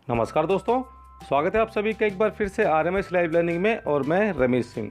नमस्कार दोस्तों, स्वागत है आप सभी का एक बार फिर से आरएमएस लाइव लर्निंग में। और मैं रमेश सिंह।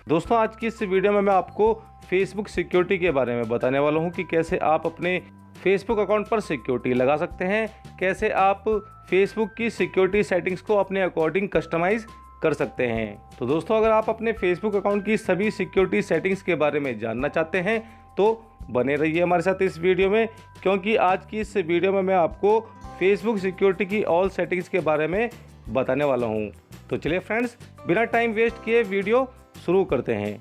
दोस्तों, आज की इस वीडियो में मैं आपको फेसबुक सिक्योरिटी के बारे में बताने वाला हूं कि कैसे आप अपने फेसबुक अकाउंट पर सिक्योरिटी लगा सकते हैं, कैसे आप फेसबुक की सिक्योरिटी सेटिंग्स को अपने अकॉर्डिंग कस्टमाइज़ कर सकते हैं। तो दोस्तों, अगर आप अपने फेसबुक अकाउंट की सभी सिक्योरिटी सेटिंग्स के बारे में जानना चाहते हैं तो बने रहिए हमारे साथ इस वीडियो में, क्योंकि आज की इस वीडियो में मैं आपको फेसबुक सिक्योरिटी की ऑल सेटिंग्स के बारे में बताने वाला हूं। तो चलिए फ्रेंड्स, बिना टाइम वेस्ट किए वीडियो शुरू करते हैं।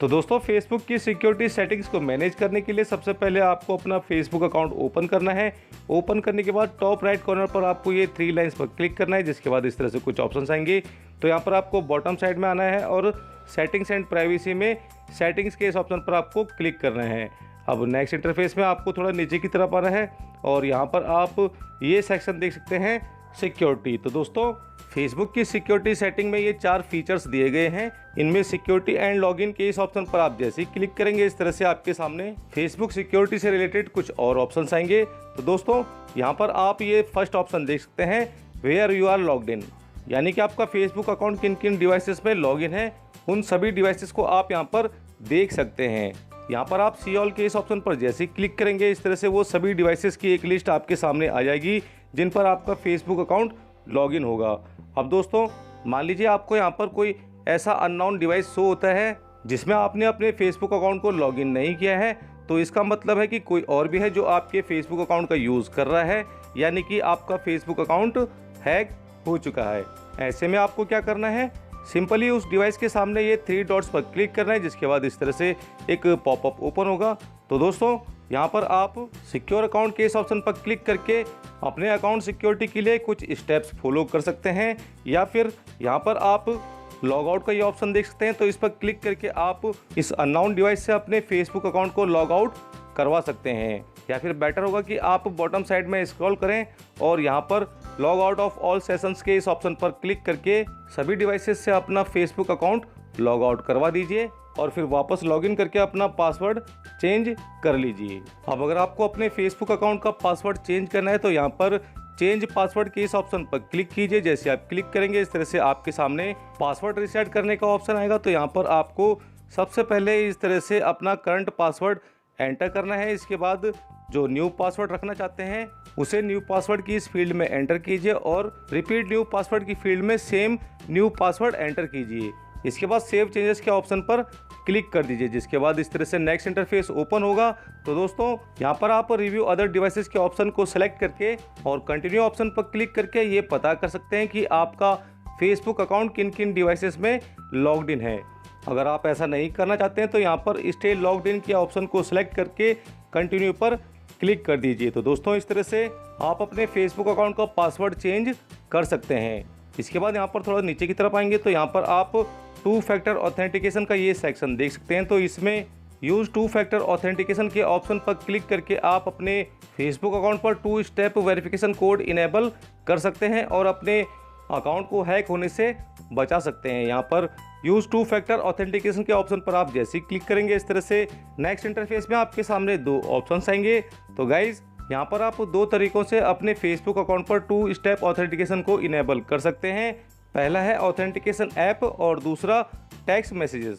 तो दोस्तों, फेसबुक की सिक्योरिटी सेटिंग्स को मैनेज करने के लिए सबसे पहले आपको अपना फेसबुक अकाउंट ओपन करना है। ओपन करने के बाद टॉप राइट कॉर्नर पर आपको ये 3 लाइन्स पर क्लिक करना है, जिसके बाद इस तरह से कुछ ऑप्शंस आएंगे। तो यहाँ पर आपको बॉटम साइड में आना है और सेटिंग्स एंड प्राइवेसी में सेटिंग्स के इस ऑप्शन पर आपको क्लिक करना है। अब नेक्स्ट इंटरफेस में आपको थोड़ा नीचे की तरफ आना है और यहाँ पर आप ये सेक्शन देख सकते हैं, सिक्योरिटी। तो दोस्तों, फेसबुक की सिक्योरिटी सेटिंग में ये 4 फीचर्स दिए गए हैं। इनमें सिक्योरिटी एंड लॉगिन के इस ऑप्शन पर आप जैसे ही क्लिक करेंगे, इस तरह से आपके सामने फेसबुक सिक्योरिटी से रिलेटेड कुछ और ऑप्शंस आएंगे। तो दोस्तों, यहाँ पर आप ये फर्स्ट ऑप्शन देख सकते हैं, where you are logged in, यानी कि आपका फेसबुक अकाउंट किन किन डिवाइसेस में लॉगिन है, उन सभी डिवाइसेस को आप यहाँ पर देख सकते हैं। यहाँ पर आप सी ऑल के इस ऑप्शन पर जैसे ही क्लिक करेंगे, इस तरह से वो सभी डिवाइसेस की एक लिस्ट आपके सामने आ जाएगी जिन पर आपका फेसबुक अकाउंट लॉगिन होगा। अब दोस्तों, मान लीजिए आपको यहाँ पर कोई ऐसा अननोन डिवाइस शो होता है जिसमें आपने अपने फेसबुक अकाउंट को लॉगिन नहीं किया है, तो इसका मतलब है कि कोई और भी है जो आपके फेसबुक अकाउंट का यूज़ कर रहा है, यानी कि आपका फेसबुक अकाउंट हैक हो चुका है। ऐसे में आपको क्या करना है, सिंपली उस डिवाइस के सामने ये 3 डॉट्स पर क्लिक करना है, जिसके बाद इस तरह से एक पॉपअप ओपन होगा। तो दोस्तों, यहाँ पर आप सिक्योर अकाउंट के इस ऑप्शन पर क्लिक करके अपने अकाउंट सिक्योरिटी के लिए कुछ स्टेप्स फॉलो कर सकते हैं, या फिर यहाँ पर आप लॉग आउट का ये ऑप्शन देख सकते हैं। तो इस पर क्लिक करके आप इस अननोन डिवाइस से अपने फेसबुक अकाउंट को लॉग आउट करवा सकते हैं, या फिर बेटर होगा कि आप बॉटम साइड में स्क्रॉल करें और यहाँ पर log out of all sessions के इस ऑप्शन पर क्लिक करके सभी डिवाइसेस से अपना फेसबुक अकाउंट लॉग आउट करवा दीजिए और फिर वापस लॉगिन करके अपना पासवर्ड चेंज कर लीजिए। अब अगर आपको अपने फेसबुक अकाउंट का पासवर्ड चेंज करना है तो यहाँ पर चेंज पासवर्ड के इस ऑप्शन पर क्लिक कीजिए। जैसे आप क्लिक करेंगे, इस तरह से आपके सामने पासवर्ड रिसेट करने का ऑप्शन आएगा। तो यहाँ पर आपको सबसे पहले इस तरह से अपना करंट पासवर्ड एंटर करना है। इसके बाद जो न्यू पासवर्ड रखना चाहते हैं उसे न्यू पासवर्ड की इस फील्ड में एंटर कीजिए और रिपीट न्यू पासवर्ड की फील्ड में सेम न्यू पासवर्ड एंटर कीजिए। इसके बाद सेव चेंजेस के ऑप्शन पर क्लिक कर दीजिए, जिसके बाद इस तरह से नेक्स्ट इंटरफेस ओपन होगा। तो दोस्तों, यहाँ पर आप रिव्यू अदर डिवाइसेस के ऑप्शन को सेलेक्ट करके और कंटिन्यू ऑप्शन पर क्लिक करके ये पता कर सकते हैं कि आपका फेसबुक अकाउंट किन किन डिवाइसेस में लॉग्ड इन है। अगर आप ऐसा नहीं करना चाहते हैं तो यहाँ पर स्टे लॉग्ड इन के ऑप्शन को सिलेक्ट करके कंटिन्यू पर क्लिक कर दीजिए। तो दोस्तों, इस तरह से आप अपने फेसबुक अकाउंट का पासवर्ड चेंज कर सकते हैं। इसके बाद यहाँ पर थोड़ा नीचे की तरफ आएंगे तो यहाँ पर आप 2 फैक्टर ऑथेंटिकेशन का ये सेक्शन देख सकते हैं। तो इसमें यूज़ 2 फैक्टर ऑथेंटिकेशन के ऑप्शन पर क्लिक करके आप अपने फेसबुक अकाउंट पर 2 स्टेप वेरिफिकेशन कोड इनेबल कर सकते हैं और अपने अकाउंट को हैक होने से बचा सकते हैं। यहाँ पर यूज़ 2 फैक्टर ऑथेंटिकेशन के ऑप्शन पर आप जैसे ही क्लिक करेंगे, इस तरह से नेक्स्ट इंटरफेस में आपके सामने 2 ऑप्शंस आएंगे। तो गाइज, यहाँ पर आप 2 तरीक़ों से अपने फेसबुक अकाउंट पर 2 स्टेप ऑथेंटिकेशन को इनेबल कर सकते हैं। पहला है ऑथेंटिकेशन ऐप और दूसरा टेक्स्ट मैसेजेस।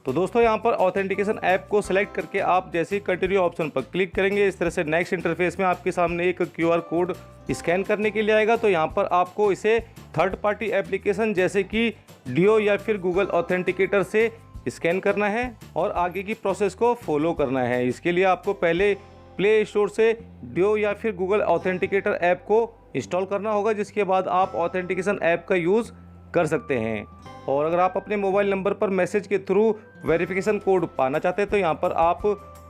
तो दोस्तों, यहाँ पर ऑथेंटिकेशन ऐप को सेलेक्ट करके आप जैसे ही कंटिन्यू ऑप्शन पर क्लिक करेंगे, इस तरह से नेक्स्ट इंटरफेस में आपके सामने एक QR कोड स्कैन करने के लिए आएगा। तो यहाँ पर आपको इसे थर्ड पार्टी एप्लीकेशन जैसे कि डियो या फिर गूगल ऑथेंटिकेटर से स्कैन करना है और आगे की प्रोसेस को फॉलो करना है। इसके लिए आपको पहले प्ले स्टोर से डियो या फिर गूगल ऑथेंटिकेटर ऐप को इंस्टॉल करना होगा, जिसके बाद आप ऑथेंटिकेशन ऐप का यूज़ कर सकते हैं। और अगर आप अपने मोबाइल नंबर पर मैसेज के थ्रू वेरिफिकेशन कोड पाना चाहते हैं तो यहाँ पर आप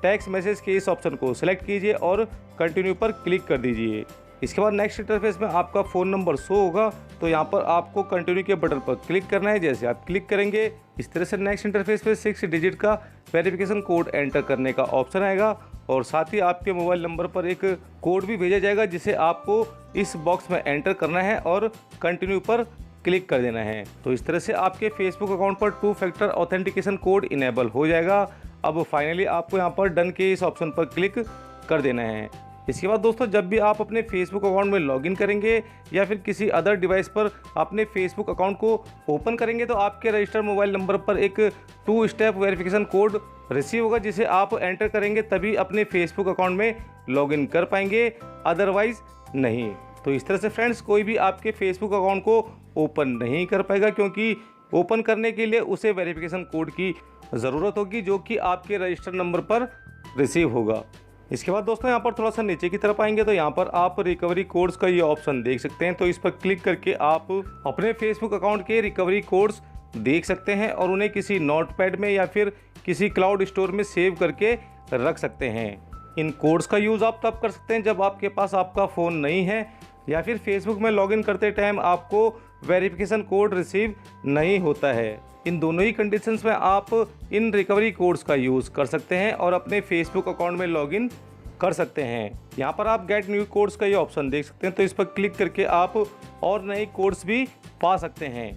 टेक्स्ट मैसेज के इस ऑप्शन को सिलेक्ट कीजिए और कंटिन्यू पर क्लिक कर दीजिए। इसके बाद नेक्स्ट इंटरफेस में आपका फ़ोन नंबर शो होगा। तो यहाँ पर आपको कंटिन्यू के बटन पर क्लिक करना है। जैसे आप क्लिक करेंगे, इस तरह से नेक्स्ट इंटरफेस पे 6 डिजिट का वेरिफिकेशन कोड एंटर करने का ऑप्शन आएगा और साथ ही आपके मोबाइल नंबर पर एक कोड भी भेजा जाएगा, जिसे आपको इस बॉक्स में एंटर करना है और कंटिन्यू पर क्लिक कर देना है। तो इस तरह से आपके फेसबुक अकाउंट पर 2 फैक्टर ऑथेंटिकेशन कोड इनेबल हो जाएगा। अब फाइनली आपको यहाँ पर डन के इस ऑप्शन पर क्लिक कर देना है। इसके बाद दोस्तों जब भी आप अपने फेसबुक अकाउंट में लॉगिन करेंगे या फिर किसी अदर डिवाइस पर अपने फेसबुक अकाउंट को ओपन करेंगे तो आपके रजिस्टर्ड मोबाइल नंबर पर एक 2 स्टेप वेरिफिकेशन कोड रिसीव होगा, जिसे आप एंटर करेंगे तभी अपने फेसबुक अकाउंट में लॉगिन कर पाएंगे, अदरवाइज नहीं। तो इस तरह से फ्रेंड्स कोई भी आपके फेसबुक अकाउंट को ओपन नहीं कर पाएगा, क्योंकि ओपन करने के लिए उसे वेरिफिकेशन कोड की ज़रूरत होगी जो कि आपके रजिस्टर्ड नंबर पर रिसीव होगा। इसके बाद दोस्तों यहाँ पर थोड़ा सा नीचे की तरफ आएंगे तो यहाँ पर आप रिकवरी कोड्स का ये ऑप्शन देख सकते हैं। तो इस पर क्लिक करके आप अपने फेसबुक अकाउंट के रिकवरी कोड्स देख सकते हैं और उन्हें किसी नोटपैड में या फिर किसी क्लाउड स्टोर में सेव करके रख सकते हैं। इन कोड्स का यूज़ आप तब कर सकते हैं जब आपके पास आपका फ़ोन नहीं है या फिर फेसबुक में लॉगिन करते टाइम आपको वेरिफिकेशन कोड रिसीव नहीं होता है। इन दोनों ही कंडीशंस में आप इन रिकवरी कोड्स का यूज़ कर सकते हैं और अपने फेसबुक अकाउंट में लॉगिन कर सकते हैं। यहाँ पर आप गेट न्यू कोड्स का ये ऑप्शन देख सकते हैं, तो इस पर क्लिक करके आप और नए कोड्स भी पा सकते हैं।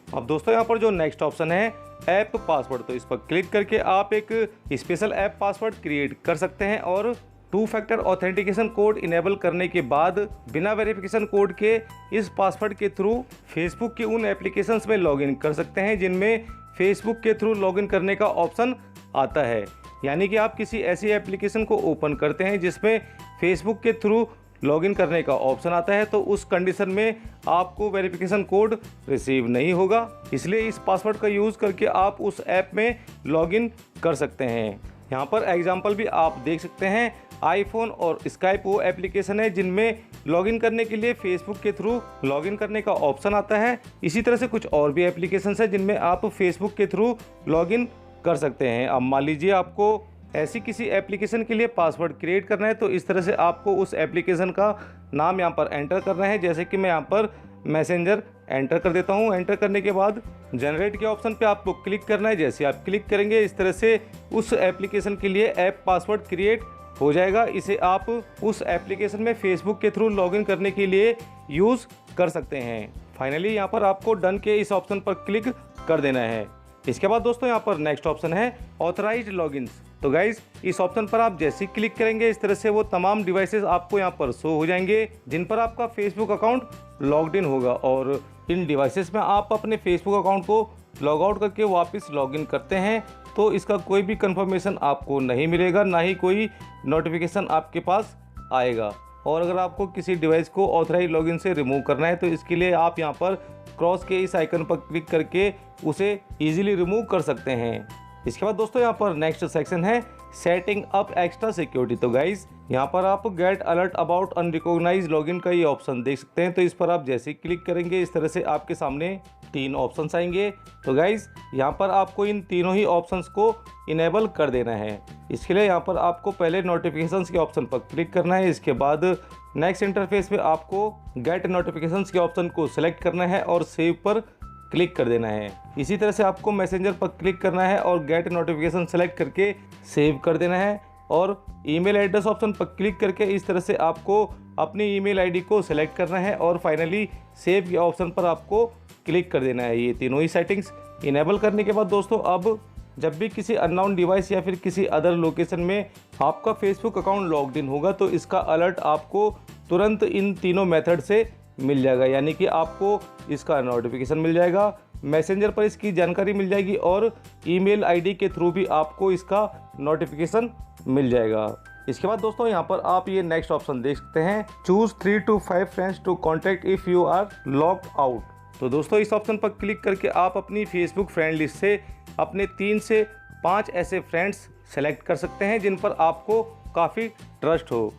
अब दोस्तों यहाँ पर जो नेक्स्ट ऑप्शन है ऐप पासवर्ड, तो इस पर क्लिक करके आप एक स्पेशल ऐप पासवर्ड क्रिएट कर सकते हैं और 2 फैक्टर ऑथेंटिकेशन कोड इनेबल करने के बाद बिना वेरिफिकेशन कोड के इस पासवर्ड के थ्रू फेसबुक के उन एप्लीकेशंस में लॉगिन कर सकते हैं जिनमें फेसबुक के थ्रू लॉगिन करने का ऑप्शन आता है। यानी कि आप किसी ऐसी एप्लीकेशन को ओपन करते हैं जिसमें फेसबुक के थ्रू लॉगिन करने का ऑप्शन आता है, तो उस कंडीशन में आपको वेरिफिकेशन कोड रिसीव नहीं होगा। इसलिए इस पासवर्ड का यूज़ करके आप उस ऐप में लॉगिन कर सकते हैं। यहाँ पर एग्जाम्पल भी आप देख सकते हैं। आईफोन और स्काइप वो एप्लीकेशन है जिनमें लॉगिन करने के लिए फेसबुक के थ्रू लॉगिन करने का ऑप्शन आता है। इसी तरह से कुछ और भी एप्लीकेशंस हैं जिनमें आप फेसबुक के थ्रू लॉगिन कर सकते हैं। अब मान लीजिए आपको ऐसी किसी एप्लीकेशन के लिए पासवर्ड क्रिएट करना है, तो इस तरह से आपको उस एप्लीकेशन का नाम यहाँ पर एंटर करना है। जैसे कि मैं यहाँ पर मैसेंजर एंटर कर देता हूँ। एंटर करने के बाद जनरेट के ऑप्शन पे आपको क्लिक करना है। जैसे आप क्लिक करेंगे इस तरह से उस एप्लीकेशन के लिए ऐप पासवर्ड क्रिएट हो जाएगा। इसे आप उस एप्लीकेशन में फेसबुक के थ्रू लॉगिन करने के लिए यूज़ कर सकते हैं। फाइनली यहाँ पर आपको डन के इस ऑप्शन पर क्लिक कर देना है। इसके बाद दोस्तों यहाँ पर नेक्स्ट ऑप्शन है ऑथराइज्ड लॉगिन्स। तो गाइज इस ऑप्शन पर आप जैसे ही क्लिक करेंगे इस तरह से वो तमाम डिवाइसेस आपको यहाँ पर शो हो जाएंगे जिन पर आपका फेसबुक अकाउंट लॉग्ड इन होगा, और इन डिवाइसेस में आप अपने फेसबुक अकाउंट को लॉग आउट करके वापस लॉगिन करते हैं तो इसका कोई भी कंफर्मेशन आपको नहीं मिलेगा, ना ही कोई नोटिफिकेशन आपके पास आएगा। और अगर आपको किसी डिवाइस को ऑथराइज लॉगिन से रिमूव करना है तो इसके लिए आप यहाँ पर क्रॉस के इस आइकन पर क्लिक करके उसे ईजिली रिमूव कर सकते हैं। इसके बाद दोस्तों यहाँ पर नेक्स्ट सेक्शन है सेटिंग अप एक्स्ट्रा सिक्योरिटी। तो गाइज यहाँ पर आप get alert about unrecognised login का ये ऑप्शन देख सकते हैं। तो इस पर आप जैसे ही क्लिक करेंगे इस तरह से आपके सामने 3 ऑप्शंस आएंगे। तो गाइज यहाँ पर आपको इन तीनों ही ऑप्शंस को इनेबल कर देना है। इसके लिए यहाँ पर आपको पहले नोटिफिकेशंस के ऑप्शन पर क्लिक करना है। इसके बाद नेक्स्ट इंटरफेस में आपको गेट नोटिफिकेशंस के ऑप्शन को सिलेक्ट करना है और सेव पर क्लिक कर देना है। इसी तरह से आपको मैसेंजर पर क्लिक करना है और गेट नोटिफिकेशन सेलेक्ट करके सेव कर देना है, और ईमेल एड्रेस ऑप्शन पर क्लिक करके इस तरह से आपको अपनी ईमेल आईडी को सिलेक्ट करना है और फाइनली सेव के ऑप्शन पर आपको क्लिक कर देना है। ये तीनों ही सेटिंग्स इनेबल करने के बाद दोस्तों अब जब भी किसी अननोन डिवाइस या फिर किसी अदर लोकेशन में आपका फेसबुक अकाउंट लॉग्ड इन होगा तो इसका अलर्ट आपको तुरंत इन तीनों मेथड से मिल जाएगा। यानी कि आपको इसका नोटिफिकेशन मिल जाएगा, मैसेंजर पर इसकी जानकारी मिल जाएगी और ईमेल आईडी के थ्रू भी आपको इसका नोटिफिकेशन मिल जाएगा। इसके बाद दोस्तों यहाँ पर आप ये नेक्स्ट ऑप्शन देख सकते हैं choose 3 to 5 friends to contact if you are logged out. तो दोस्तों इस ऑप्शन पर क्लिक करके आप अपनी फेसबुक फ्रेंड लिस्ट से अपने 3 से 5 ऐसे फ्रेंड्स सेलेक्ट कर सकते हैं जिन पर आपको काफ़ी ट्रस्ट हो।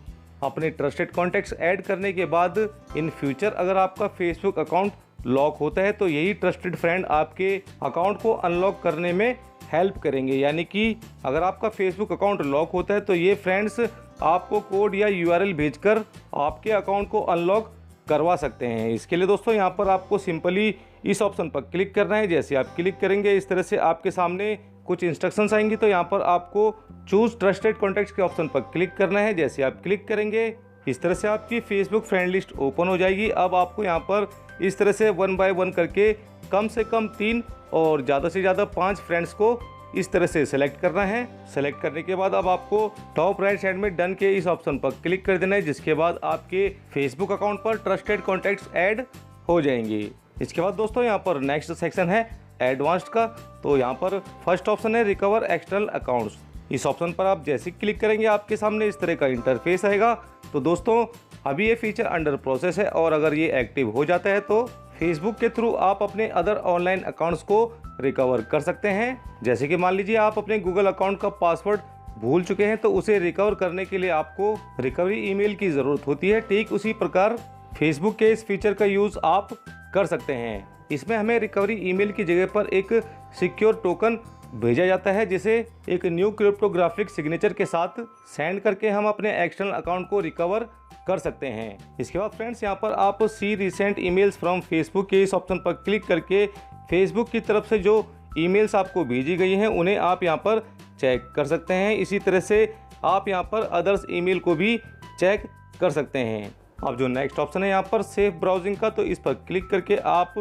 अपने ट्रस्टेड कॉन्टैक्ट्स ऐड करने के बाद इन फ्यूचर अगर आपका फेसबुक अकाउंट लॉक होता है तो यही ट्रस्टेड फ्रेंड आपके अकाउंट को अनलॉक करने में हेल्प करेंगे। यानी कि अगर आपका फेसबुक अकाउंट लॉक होता है तो ये फ्रेंड्स आपको कोड या URL भेजकर आपके अकाउंट को अनलॉक करवा सकते हैं। इसके लिए दोस्तों यहाँ पर आपको सिंपली इस ऑप्शन पर क्लिक करना है। जैसे आप क्लिक करेंगे इस तरह से आपके सामने कुछ इंस्ट्रक्शंस आएंगी। तो यहाँ पर आपको चूज ट्रस्टेड कॉन्टैक्ट्स के ऑप्शन पर क्लिक करना है। जैसे आप क्लिक करेंगे इस तरह से आपकी फेसबुक फ्रेंड लिस्ट ओपन हो जाएगी। अब आपको यहाँ पर इस तरह से 1 by 1 करके कम से कम 3 और ज़्यादा से ज़्यादा 5 फ्रेंड्स को इस तरह से सेलेक्ट करना है। सेलेक्ट करने के बाद अब आपको टॉप राइट साइड में डन के इस ऑप्शन पर क्लिक कर देना है, जिसके बाद आपके फेसबुक अकाउंट पर ट्रस्टेड कॉन्टैक्ट्स ऐड हो जाएंगे। इसके बाद दोस्तों यहाँ पर नेक्स्ट सेक्शन है एडवांस्ड का। तो यहाँ पर फर्स्ट ऑप्शन है रिकवर एक्सटर्नल अकाउंट्स। इस ऑप्शन पर आप जैसे क्लिक करेंगे आपके सामने इस तरह का इंटरफेस आएगा। तो दोस्तों अभी ये फीचर अंडर प्रोसेस है और अगर ये एक्टिव हो जाता है तो फेसबुक के थ्रू आप अपने अदर ऑनलाइन अकाउंट्स को रिकवर कर सकते हैं। जैसे कि मान लीजिए आप अपने गूगल अकाउंट का पासवर्ड भूल चुके हैं तो उसे रिकवर करने के लिए आपको रिकवरी ईमेल की ज़रूरत होती है। ठीक उसी प्रकार फेसबुक के इस फीचर का यूज़ आप कर सकते हैं। इसमें हमें रिकवरी ईमेल की जगह पर एक सिक्योर टोकन भेजा जाता है, जिसे एक न्यू क्रिप्टोग्राफिक सिग्नेचर के साथ सेंड करके हम अपने एक्सटर्नल अकाउंट को रिकवर कर सकते हैं। इसके बाद फ्रेंड्स यहाँ पर आप सी रिसेंट ईमेल्स फ्रॉम फेसबुक के इस ऑप्शन पर क्लिक करके फेसबुक की तरफ से जो ईमेल्स आपको भेजी गई हैं उन्हें आप यहाँ पर चेक कर सकते हैं। इसी तरह से आप यहाँ पर अदर्स ईमेल को भी चेक कर सकते हैं। अब जो नेक्स्ट ऑप्शन है यहाँ पर सेफ ब्राउजिंग का, तो इस पर क्लिक करके आप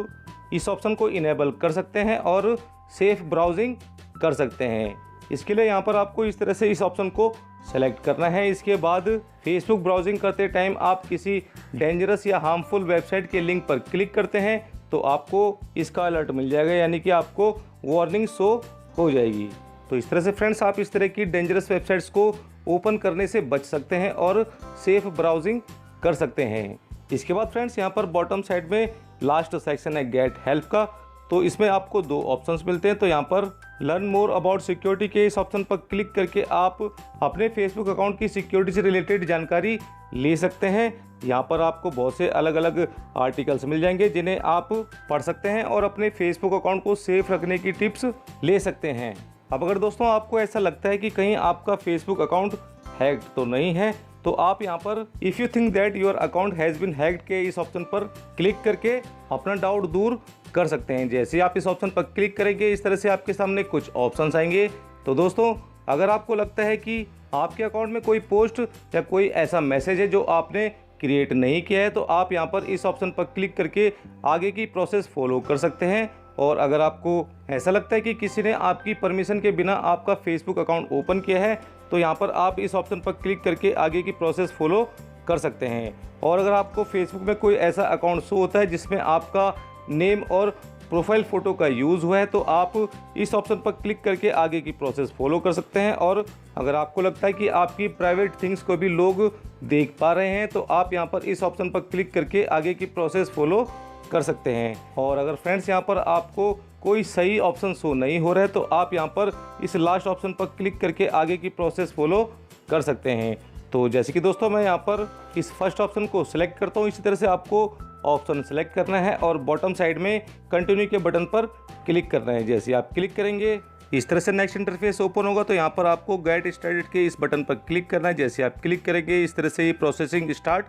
इस ऑप्शन को इनेबल कर सकते हैं और सेफ ब्राउजिंग कर सकते हैं। इसके लिए यहाँ पर आपको इस तरह से इस ऑप्शन को सेलेक्ट करना है। इसके बाद फेसबुक ब्राउजिंग करते टाइम आप किसी डेंजरस या हार्मफुल वेबसाइट के लिंक पर क्लिक करते हैं तो आपको इसका अलर्ट मिल जाएगा, यानी कि आपको वार्निंग शो हो जाएगी। तो इस तरह से फ्रेंड्स आप इस तरह की डेंजरस वेबसाइट्स को ओपन करने से बच सकते हैं और सेफ ब्राउजिंग कर सकते हैं। इसके बाद फ्रेंड्स यहाँ पर बॉटम साइड में लास्ट सेक्शन है गेट हेल्प का। तो इसमें आपको दो ऑप्शंस मिलते हैं। तो यहाँ पर लर्न मोर अबाउट सिक्योरिटी के इस ऑप्शन पर क्लिक करके आप अपने फेसबुक अकाउंट की सिक्योरिटी से रिलेटेड जानकारी ले सकते हैं। यहाँ पर आपको बहुत से अलग अलग आर्टिकल्स मिल जाएंगे जिन्हें आप पढ़ सकते हैं और अपने फेसबुक अकाउंट को सेफ रखने की टिप्स ले सकते हैं। अब अगर दोस्तों आपको ऐसा लगता है कि कहीं आपका फेसबुक अकाउंट हैक्ड तो नहीं है, तो आप यहाँ पर if you think that your account has been hacked के इस ऑप्शन पर क्लिक करके अपना डाउट दूर कर सकते हैं। जैसे आप इस ऑप्शन पर क्लिक करेंगे इस तरह से आपके सामने कुछ ऑप्शंस आएंगे। तो दोस्तों अगर आपको लगता है कि आपके अकाउंट में कोई पोस्ट या कोई ऐसा मैसेज है जो आपने क्रिएट नहीं किया है, तो आप यहाँ पर इस ऑप्शन पर क्लिक करके आगे की प्रोसेस फॉलो कर सकते हैं। और अगर आपको ऐसा लगता है कि किसी ने आपकी परमिशन के बिना आपका फेसबुक अकाउंट ओपन किया है, तो यहाँ पर आप इस ऑप्शन पर क्लिक करके आगे की प्रोसेस फॉलो कर सकते हैं। और अगर आपको फेसबुक में कोई ऐसा अकाउंट शो होता है जिसमें आपका नेम और प्रोफाइल फ़ोटो का यूज़ हुआ है, तो आप इस ऑप्शन पर क्लिक करके आगे की प्रोसेस फॉलो कर सकते हैं। और अगर आपको लगता है कि आपकी प्राइवेट थिंग्स को भी लोग देख पा रहे हैं, तो आप यहाँ पर इस ऑप्शन पर क्लिक करके आगे की प्रोसेस फॉलो कर सकते हैं। और अगर फ्रेंड्स यहाँ पर आपको कोई सही ऑप्शन शो नहीं हो रहा है, तो आप यहाँ पर इस लास्ट ऑप्शन पर क्लिक करके आगे की प्रोसेस फॉलो कर सकते हैं। तो जैसे कि दोस्तों मैं यहाँ पर इस फर्स्ट ऑप्शन को सिलेक्ट करता हूँ, इसी तरह से आपको ऑप्शन सेलेक्ट करना है और बॉटम साइड में कंटिन्यू के बटन पर क्लिक करना है। जैसे आप क्लिक करेंगे इस तरह से नेक्स्ट इंटरफेस ओपन होगा। तो यहाँ पर आपको गेट स्टार्टेड के इस बटन पर क्लिक करना है। जैसे आप क्लिक करेंगे इस तरह से ये प्रोसेसिंग स्टार्ट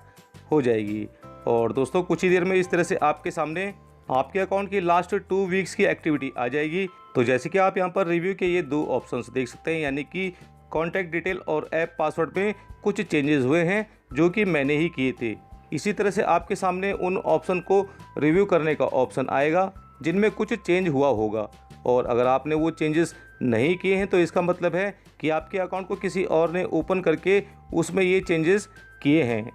हो जाएगी। और दोस्तों कुछ ही देर में इस तरह से आपके सामने आपके अकाउंट की लास्ट 2 वीक्स की एक्टिविटी आ जाएगी। तो जैसे कि आप यहाँ पर रिव्यू के ये 2 ऑप्शंस देख सकते हैं, यानी कि कॉन्टैक्ट डिटेल और ऐप पासवर्ड में कुछ चेंजेस हुए हैं जो कि मैंने ही किए थे। इसी तरह से आपके सामने उन ऑप्शन को रिव्यू करने का ऑप्शन आएगा जिनमें कुछ चेंज हुआ होगा। और अगर आपने वो चेंजेस नहीं किए हैं तो इसका मतलब है कि आपके अकाउंट को किसी और ने ओपन करके उसमें ये चेंजेस किए हैं।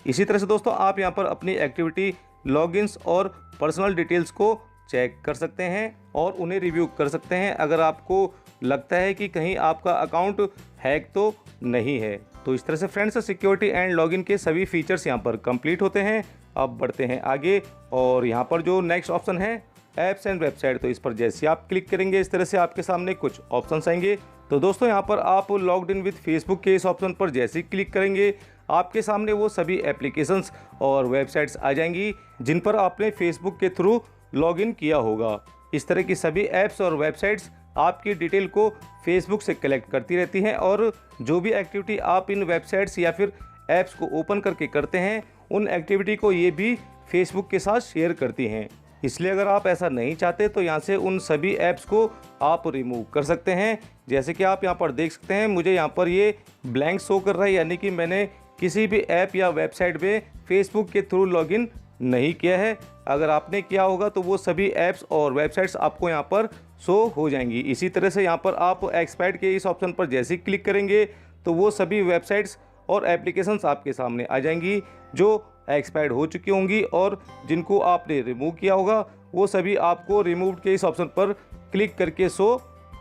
इसी तरह से दोस्तों आप यहाँ पर अपनी एक्टिविटी, लॉगिन्स और पर्सनल डिटेल्स को चेक कर सकते हैं और उन्हें रिव्यू कर सकते हैं अगर आपको लगता है कि कहीं आपका अकाउंट हैक तो नहीं है। तो इस तरह से फ्रेंड्स सिक्योरिटी एंड लॉगिन के सभी फीचर्स यहाँ पर कंप्लीट होते हैं। अब बढ़ते हैं आगे और यहाँ पर जो नेक्स्ट ऑप्शन है ऐप्स एंड वेबसाइट, तो इस पर जैसे आप क्लिक करेंगे इस तरह से आपके सामने कुछ ऑप्शंस आएंगे। तो दोस्तों यहाँ पर आप लॉग्ड इन विद फेसबुक के इस ऑप्शन पर जैसे ही क्लिक करेंगे आपके सामने वो सभी एप्लीकेशंस और वेबसाइट्स आ जाएंगी जिन पर आपने फेसबुक के थ्रू लॉगिन किया होगा। इस तरह की सभी ऐप्स और वेबसाइट्स आपकी डिटेल को फेसबुक से कलेक्ट करती रहती हैं और जो भी एक्टिविटी आप इन वेबसाइट्स या फिर ऐप्स को ओपन करके करते हैं उन एक्टिविटी को ये भी फेसबुक के साथ शेयर करती हैं। इसलिए अगर आप ऐसा नहीं चाहते तो यहाँ से उन सभी ऐप्स को आप रिमूव कर सकते हैं। जैसे कि आप यहाँ पर देख सकते हैं मुझे यहाँ पर ये ब्लैंक शो कर रहा है, यानी कि मैंने किसी भी ऐप या वेबसाइट में फेसबुक के थ्रू लॉगिन नहीं किया है। अगर आपने किया होगा तो वो सभी ऐप्स और वेबसाइट्स आपको यहाँ पर शो हो जाएंगी। इसी तरह से यहाँ पर आप एक्सपायर्ड के इस ऑप्शन पर जैसे ही क्लिक करेंगे तो वो सभी वेबसाइट्स और एप्लीकेशंस आपके सामने आ जाएंगी जो एक्सपायर्ड हो चुकी होंगी, और जिनको आपने रिमूव किया होगा वो सभी आपको रिमूव के इस ऑप्शन पर क्लिक करके शो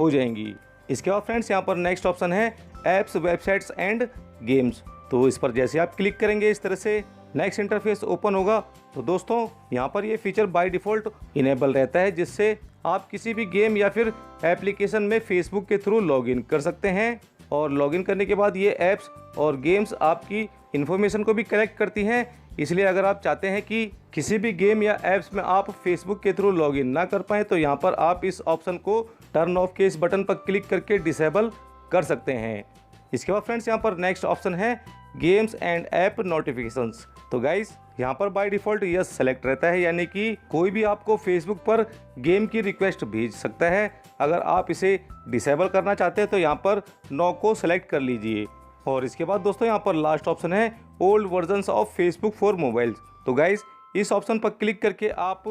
हो जाएंगी। इसके बाद फ्रेंड्स यहाँ पर नेक्स्ट ऑप्शन है ऐप्स, वेबसाइट्स एंड गेम्स। तो इस पर जैसे आप क्लिक करेंगे इस तरह से नेक्स्ट इंटरफेस ओपन होगा। तो दोस्तों यहाँ पर ये फीचर बाय डिफ़ॉल्ट इनेबल रहता है, जिससे आप किसी भी गेम या फिर एप्लीकेशन में फेसबुक के थ्रू लॉगिन कर सकते हैं, और लॉगिन करने के बाद ये ऐप्स और गेम्स आपकी इन्फॉर्मेशन को भी कलेक्ट करती हैं। इसलिए अगर आप चाहते हैं कि किसी भी गेम या ऐप्स में आप फेसबुक के थ्रू लॉगिन ना कर पाएँ तो यहाँ पर आप इस ऑप्शन को टर्न ऑफ के इस बटन पर क्लिक करके डिसेबल कर सकते हैं। इसके बाद फ्रेंड्स यहाँ पर नेक्स्ट ऑप्शन है गेम्स एंड ऐप नोटिफिकेशंस। तो गाइस यहाँ पर बाय डिफ़ॉल्ट यस सेलेक्ट रहता है, यानी कि कोई भी आपको फेसबुक पर गेम की रिक्वेस्ट भेज सकता है। अगर आप इसे डिसेबल करना चाहते हैं तो यहाँ पर नो को सेलेक्ट कर लीजिए। और इसके बाद दोस्तों यहाँ पर लास्ट ऑप्शन है old versions of Facebook for mobiles. तो गाइस इस ऑप्शन पर क्लिक करके आप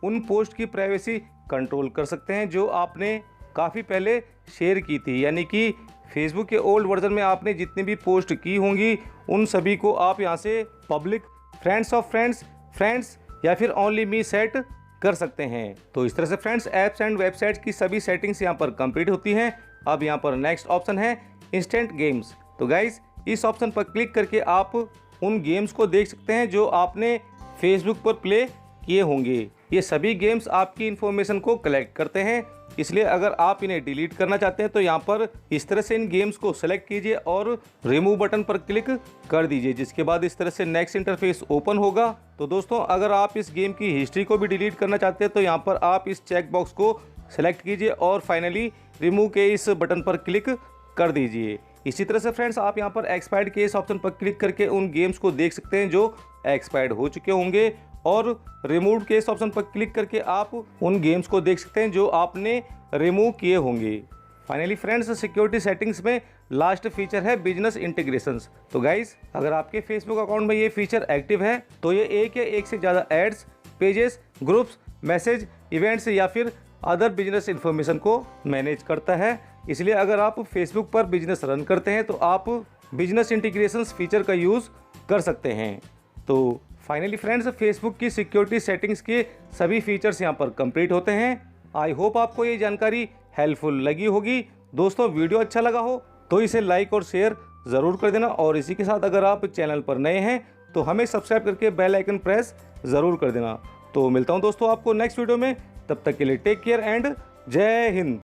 उन पोस्ट की प्राइवेसी कंट्रोल कर सकते हैं जो आपने काफ़ी पहले शेयर की थी, यानी कि फेसबुक के ओल्ड वर्जन में आपने जितनी भी पोस्ट की होंगी उन सभी को आप यहाँ से public, friends of friends, friends या फिर ओनली मी सेट कर सकते हैं। तो इस तरह से फ्रेंड्स ऐप्स एंड वेबसाइट्स की सभी सेटिंग्स यहाँ पर कंप्लीट होती हैं। अब यहाँ पर नेक्स्ट ऑप्शन है इंस्टेंट गेम्स। तो गाइस इस ऑप्शन पर क्लिक करके आप उन गेम्स को देख सकते हैं जो आपने फेसबुक पर प्ले किए होंगे। ये सभी गेम्स आपकी इन्फॉर्मेशन को कलेक्ट करते हैं, इसलिए अगर आप इन्हें डिलीट करना चाहते हैं तो यहाँ पर इस तरह से इन गेम्स को सेलेक्ट कीजिए और रिमूव बटन पर क्लिक कर दीजिए, जिसके बाद इस तरह से नेक्स्ट इंटरफेस ओपन होगा। तो दोस्तों अगर आप इस गेम की हिस्ट्री को भी डिलीट करना चाहते हैं तो यहाँ पर आप इस चेक बॉक्स को सेलेक्ट कीजिए और फाइनली रिमूव के इस बटन पर क्लिक कर दीजिए। इसी तरह से फ्रेंड्स आप यहाँ पर एक्सपायर्ड के इस ऑप्शन पर क्लिक करके उन गेम्स को देख सकते हैं जो एक्सपायर्ड हो चुके होंगे, और रिमूव के इस ऑप्शन पर क्लिक करके आप उन गेम्स को देख सकते हैं जो आपने रिमूव किए होंगे। फाइनली फ्रेंड्स सिक्योरिटी सेटिंग्स में लास्ट फीचर है बिजनेस इंटीग्रेशंस। तो गाइस अगर आपके फेसबुक अकाउंट में ये फीचर एक्टिव है तो ये एक या एक से ज़्यादा ads, pages, groups, message, events या फिर अदर बिजनेस इन्फॉर्मेशन को मैनेज करता है। इसलिए अगर आप फेसबुक पर बिजनेस रन करते हैं तो आप बिजनेस इंटीग्रेशंस फीचर का यूज़ कर सकते हैं। तो फाइनली फ्रेंड्स फेसबुक की सिक्योरिटी सेटिंग्स के सभी फीचर्स यहाँ पर कंप्लीट होते हैं। आई होप आपको ये जानकारी हेल्पफुल लगी होगी। दोस्तों वीडियो अच्छा लगा हो तो इसे लाइक और शेयर ज़रूर कर देना, और इसी के साथ अगर आप चैनल पर नए हैं तो हमें सब्सक्राइब करके बेल आइकन प्रेस ज़रूर कर देना। तो मिलता हूँ दोस्तों आपको नेक्स्ट वीडियो में, तब तक के लिए टेक केयर एंड जय हिंद।